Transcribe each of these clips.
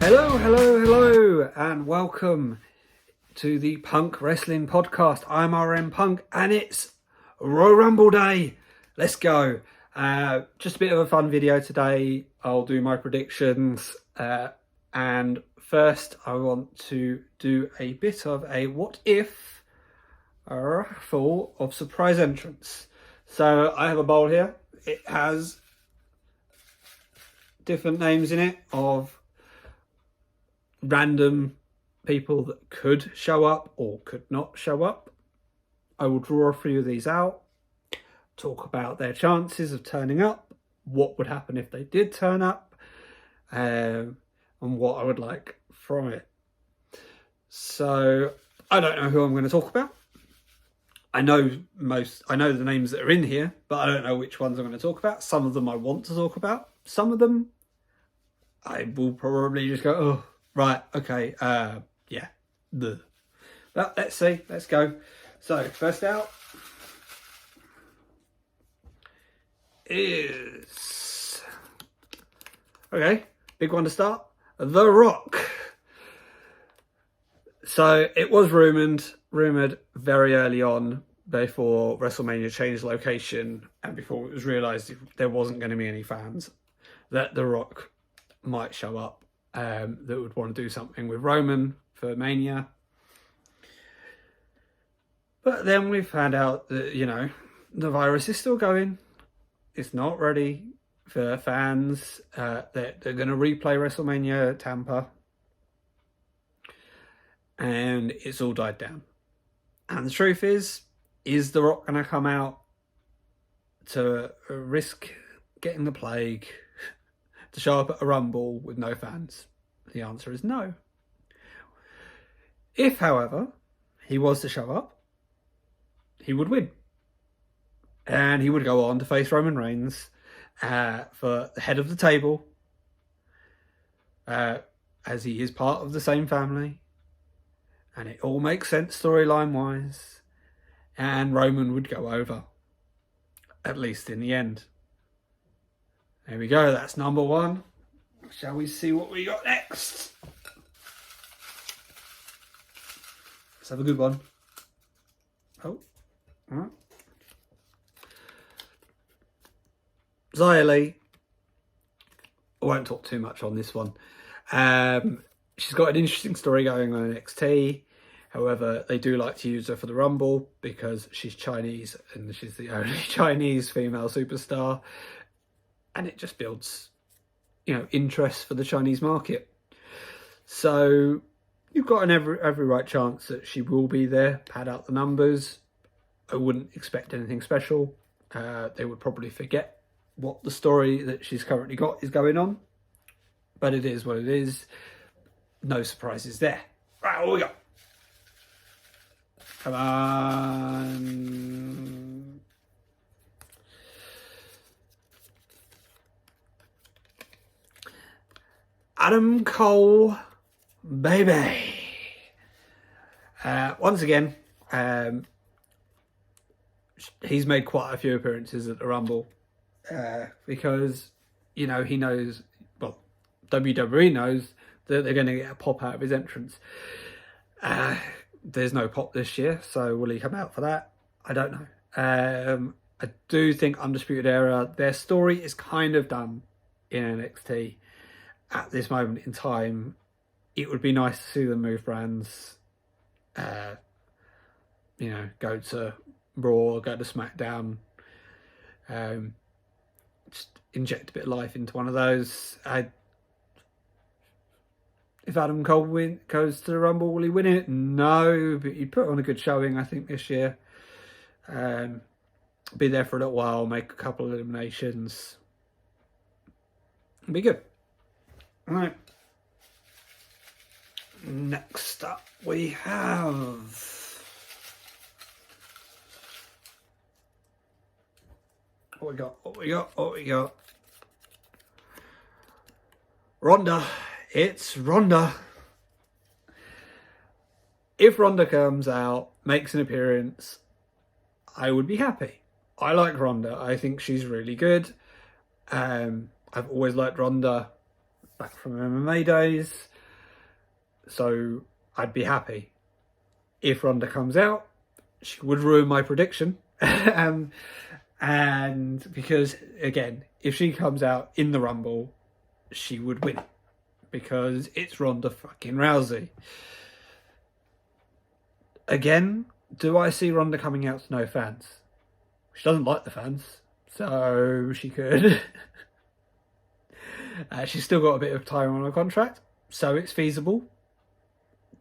Hello, and welcome to the Punk Wrestling Podcast. I'm RM Punk, and it's Royal Rumble Day. Let's go. Just a bit of a fun video today. I'll do my predictions, and first I want to do a bit of a what if raffle of surprise entrants. So I have a bowl here. It has different names in it of random people that could show up or could not show up. I will draw a few of these out, talk about their chances of turning up, what would happen if they did turn up, and what I would like from it. So I don't know who I'm going to talk about. I know the names that are in here, but I don't know which ones I'm going to talk about. Some of them I want to talk about. Some of them I will probably just go, oh, right, okay, yeah. But let's see, let's go. So, first out is, okay, big one to start, The Rock. So, it was rumoured very early on, before WrestleMania changed location, and before it was realised there wasn't going to be any fans, that The Rock might show up, that would want to do something with Roman for Mania. But then we found out that, you know, the virus is still going. It's not ready for fans. They're going to replay WrestleMania Tampa. And it's all died down. And the truth is The Rock going to come out to risk getting the plague to show up at a Rumble with no fans? The answer is no. If, however, he was to show up, he would win. And he would go on to face Roman Reigns for the head of the table, as he is part of the same family. And it all makes sense storyline-wise. And Roman would go over, at least in the end. There we go, that's number one. Shall we see what we got next? Let's have a good one. Oh, all right. Xia Li. I won't talk too much on this one. She's got an interesting story going on in NXT. However, they do like to use her for the Rumble because she's Chinese and she's the only Chinese female superstar. And it just builds, you know, interest for the Chinese market. So you've got an every right chance that she will be there. Pad out the numbers. I wouldn't expect anything special. They would probably forget what the story that she's currently got is going on. But it is what it is. No surprises there. Right, what we got? Come on. Adam Cole, baby. Once again, he's made quite a few appearances at the Rumble because, you know, he knows, well, WWE knows that they're going to get a pop out of his entrance. There's no pop this year, so will he come out for that? I don't know. I do think Undisputed Era, their story is kind of done in NXT. At this moment in time, it would be nice to see them move brands, you know, go to Raw, go to SmackDown, just inject a bit of life into one of those. If Adam Cole goes to the Rumble, will he win it? No, but he put on a good showing, I think, this year. Be there for a little while, make a couple of eliminations. It'll be good. All right. Next up, we have... What we got? Ronda. It's Ronda. If Ronda comes out, makes an appearance, I would be happy. I like Ronda. I think she's really good. I've always liked Ronda back from MMA days. So I'd be happy. If Ronda comes out, she would ruin my prediction. And because, again, if she comes out in the Rumble, she would win. Because it's Ronda fucking Rousey. Again, do I see Ronda coming out to no fans? She doesn't like the fans, so she could. She's still got a bit of time on her contract, so it's feasible.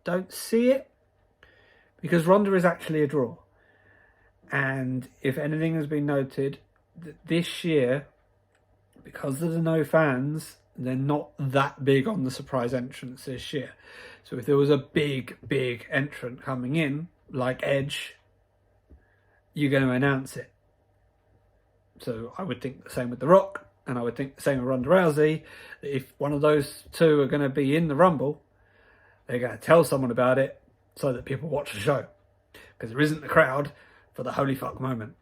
Don't see it, because Ronda is actually a draw. And if anything has been noted, that this year, because of the no fans, they're not that big on the surprise entrance this year. So if there was a big entrant coming in, like Edge, you're going to announce it. So I would think the same with The Rock, and I would think the same with Ronda Rousey. That if one of those two are going to be in the Rumble, they're going to tell someone about it so that people watch the show. Because there isn't the crowd for the holy fuck moment.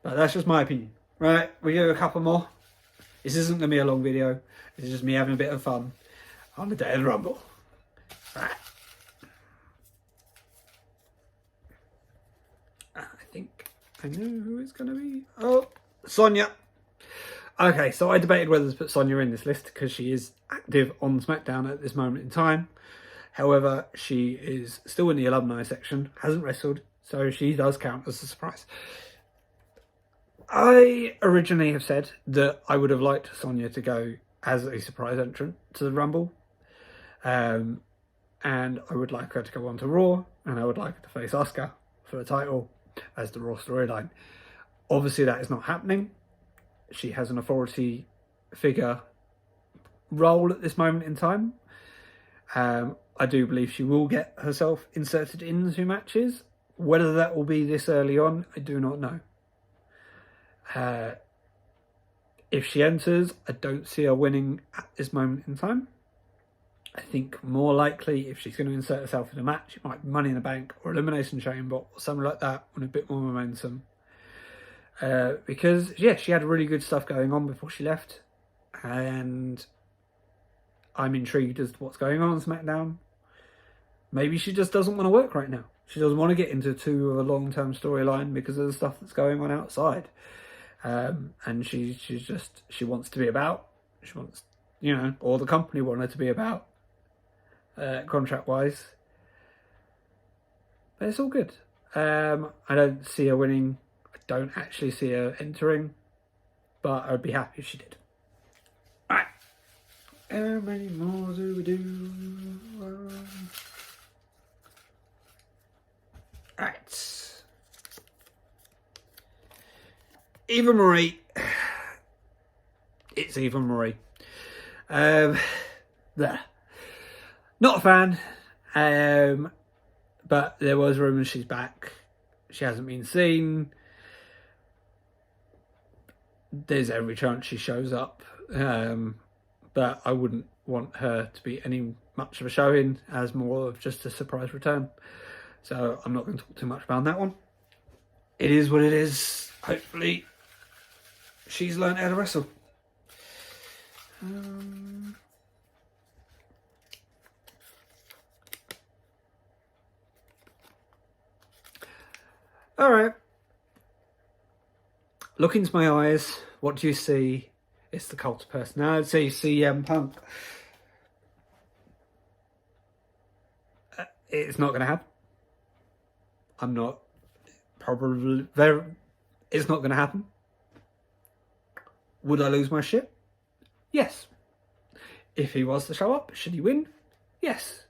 But that's just my opinion. Right, we do a couple more. This isn't going to be a long video. This is just me having a bit of fun on the day of the Rumble. Right. I think I know who it's going to be. Oh, Sonya. Okay, so I debated whether to put Sonya in this list because she is active on SmackDown at this moment in time. However, she is still in the alumni section, hasn't wrestled, so she does count as a surprise. I originally have said that I would have liked Sonya to go as a surprise entrant to the Rumble. And I would like her to go on to Raw, and I would like her to face Asuka for the title as the Raw storyline. Obviously, that is not happening. She has an authority figure role at this moment in time. I do believe she will get herself inserted into matches. Whether that will be this early on, I do not know. If she enters, I don't see her winning at this moment in time. I think more likely, if she's going to insert herself in a match, it might be Money in the Bank or Elimination Chamber or something like that on a bit more momentum. Because, yeah, she had really good stuff going on before she left. And I'm intrigued as to what's going on SmackDown. Maybe she just doesn't want to work right now. She doesn't want to get into a long-term storyline because of the stuff that's going on outside. And she wants to be about. She wants, or the company want her to be about, contract-wise. But it's all good. I don't see her winning. I don't actually see her entering. But I'd be happy if she did. Alright. How many more do we do? Alright. Eva Marie. It's Eva Marie. There. Not a fan. But there was rumours she's back. She hasn't been seen. There's every chance she shows up. But I wouldn't want her to be any much of a showing as more of just a surprise return. So I'm not going to talk too much about that one. It is what it is. Hopefully she's learned how to wrestle. Alright. Look into my eyes. What do you see? It's the cult of personality, CM Punk. It's not going to happen. I'm not probably very. It's not going to happen. Would I lose my shit? Yes. If he was to show up, should he win? Yes.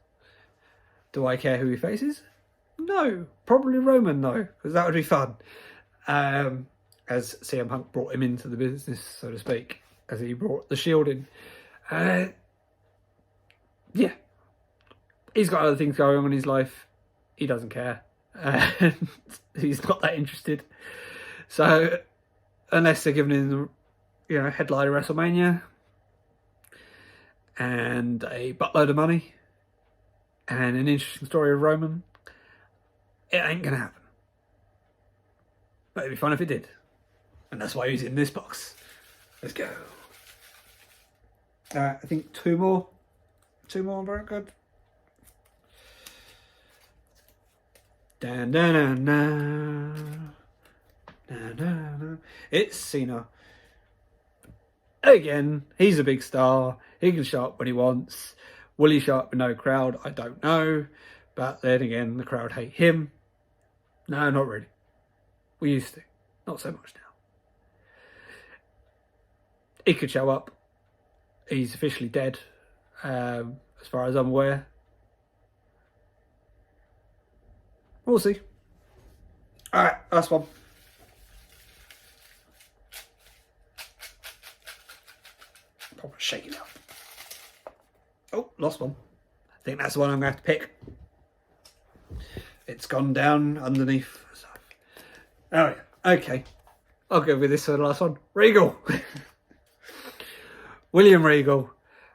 Do I care who he faces? No. Probably Roman though, because that would be fun. As CM Punk brought him into the business, so to speak, as he brought the Shield in. Yeah. He's got other things going on in his life. He doesn't care. He's not that interested. So, unless they're giving him, headline WrestleMania and a buttload of money and an interesting story of Roman, it ain't gonna happen. But it'd be fun if it did. And that's why he's in this box. Let's go. I think two more. Two more, very good. Dan, dan, dan, dan. Dan, dan, dan. It's Cena. Again, he's a big star. He can show up when he wants. Will he show up with no crowd? I don't know. But then again, the crowd hate him. No, not really. We used to. Not so much now. He could show up. He's officially dead, as far as I'm aware. We'll see. Alright, last one. Probably shake it up. Oh, lost one. I think that's the one I'm going to have to pick. It's gone down underneath. Oh, yeah. Okay. I'll go with this for the last one. Regal. William Regal.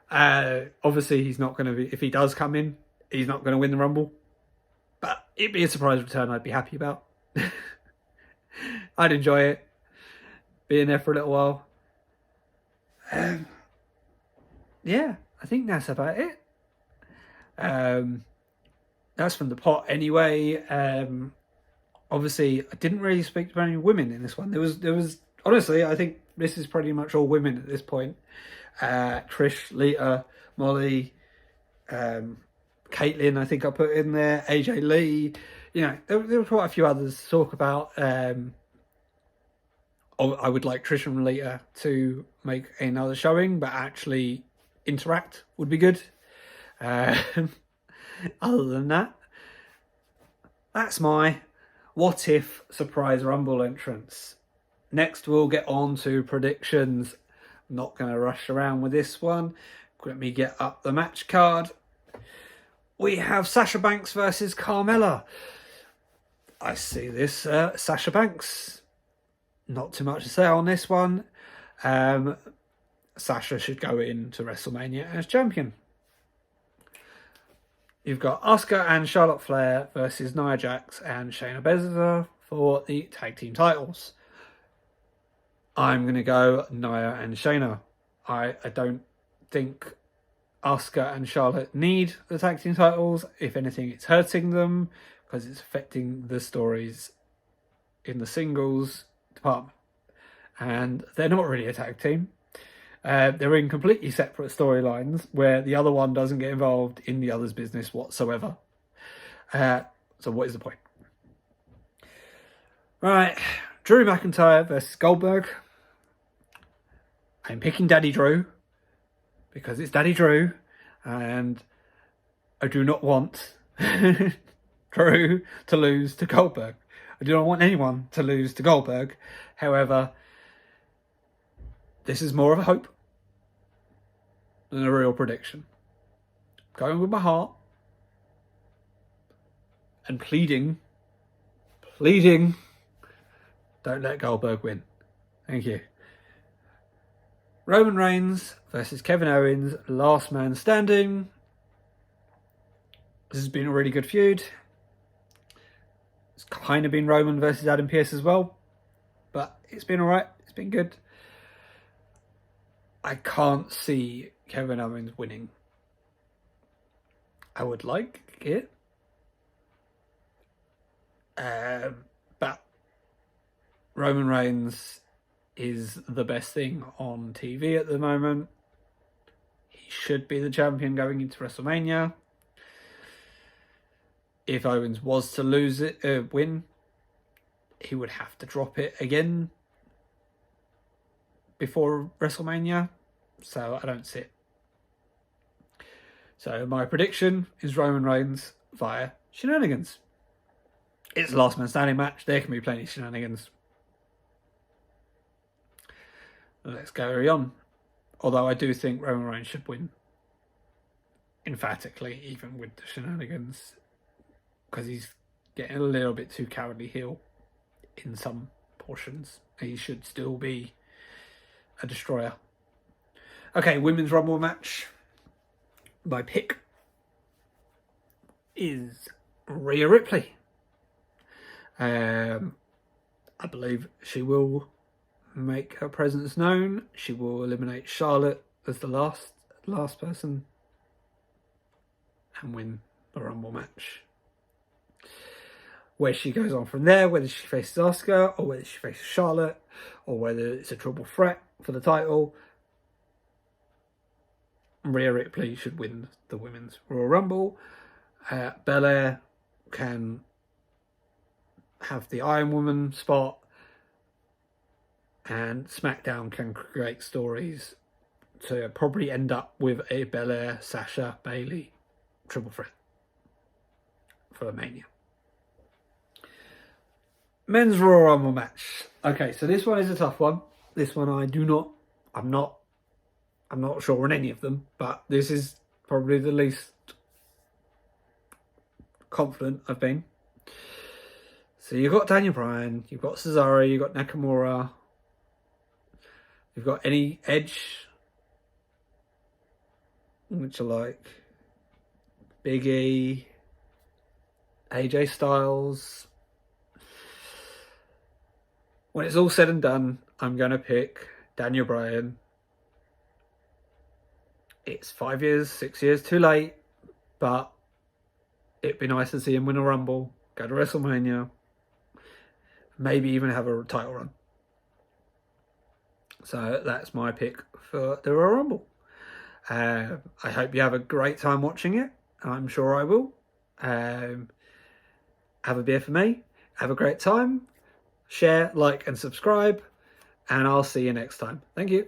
Obviously, he's not going to be, if he does come in, he's not going to win the Rumble. But it'd be a surprise return I'd be happy about. I'd enjoy it. Being there for a little while. Yeah, I think that's about it. That's from the pot anyway. Obviously, I didn't really speak to any women in this one. There was honestly, I think this is pretty much all women at this point. Trish, Lita, Molly, Caitlyn, I think I put in there, AJ Lee. You know, there were quite a few others to talk about. I would like Trish and Lita to make another showing, but actually interact would be good. Other than that, that's my what if surprise Rumble entrance. Next, we'll get on to predictions. I'm not going to rush around with this one. Let me get up the match card. We have Sasha Banks versus Carmella. I see this Sasha Banks. Not too much to say on this one. Sasha should go into WrestleMania as champion. You've got Asuka and Charlotte Flair versus Nia Jax and Shayna Baszler for the tag team titles. I'm going to go Nia and Shayna. I don't think Asuka and Charlotte need the tag team titles. If anything, it's hurting them because it's affecting the stories in the singles department. And they're not really a tag team. They're in completely separate storylines where the other one doesn't get involved in the other's business whatsoever. So what is the point? Right, Drew McIntyre versus Goldberg. I'm picking Daddy Drew because it's Daddy Drew and I do not want Drew to lose to Goldberg. I do not want anyone to lose to Goldberg. However, this is more of a hope than a real prediction. Going with my heart and pleading, don't let Goldberg win. Thank you. Roman Reigns versus Kevin Owens, last man standing. This has been a really good feud. It's kind of been Roman versus Adam Pearce as well, but it's been alright. It's been good. I can't see Kevin Owens winning. I would like it. But Roman Reigns is the best thing on TV at the moment. He should be the champion going into WrestleMania. If Owens was to win, he would have to drop it again before WrestleMania, so I don't see it. So my prediction is Roman Reigns via shenanigans. It's a last man standing match. There can be plenty of shenanigans. Let's carry on. Although I do think Roman Reigns should win emphatically, even with the shenanigans, because he's getting a little bit too cowardly heel in some portions. He should still be a destroyer. Okay, Women's Rumble match. My pick is Rhea Ripley. I believe she will make her presence known. She will eliminate Charlotte as the last person and win the Rumble match. where she goes on from there, whether she faces Asuka or whether she faces Charlotte or whether it's a triple threat for the title. Rhea Ripley should win the Women's Royal Rumble. Belair can have the Iron Woman spot, and SmackDown can create stories to probably end up with a Belair, Sasha, Bayley triple threat for Mania. Men's Royal Rumble match. Okay, so this one is a tough one. This one I'm not sure on any of them, but this is probably the least confident I've been. So you've got Daniel Bryan, you've got Cesaro, you've got Nakamura, you've got any Edge, which are like Big E, AJ Styles. When it's all said and done, I'm going to pick Daniel Bryan. It's 5 years, 6 years too late, but it'd be nice to see him win a Rumble, go to WrestleMania, maybe even have a title run. So that's my pick for the Royal Rumble. I hope you have a great time watching it. I'm sure I will. Have a beer for me. Have a great time. Share, like, and subscribe. And I'll see you next time. Thank you.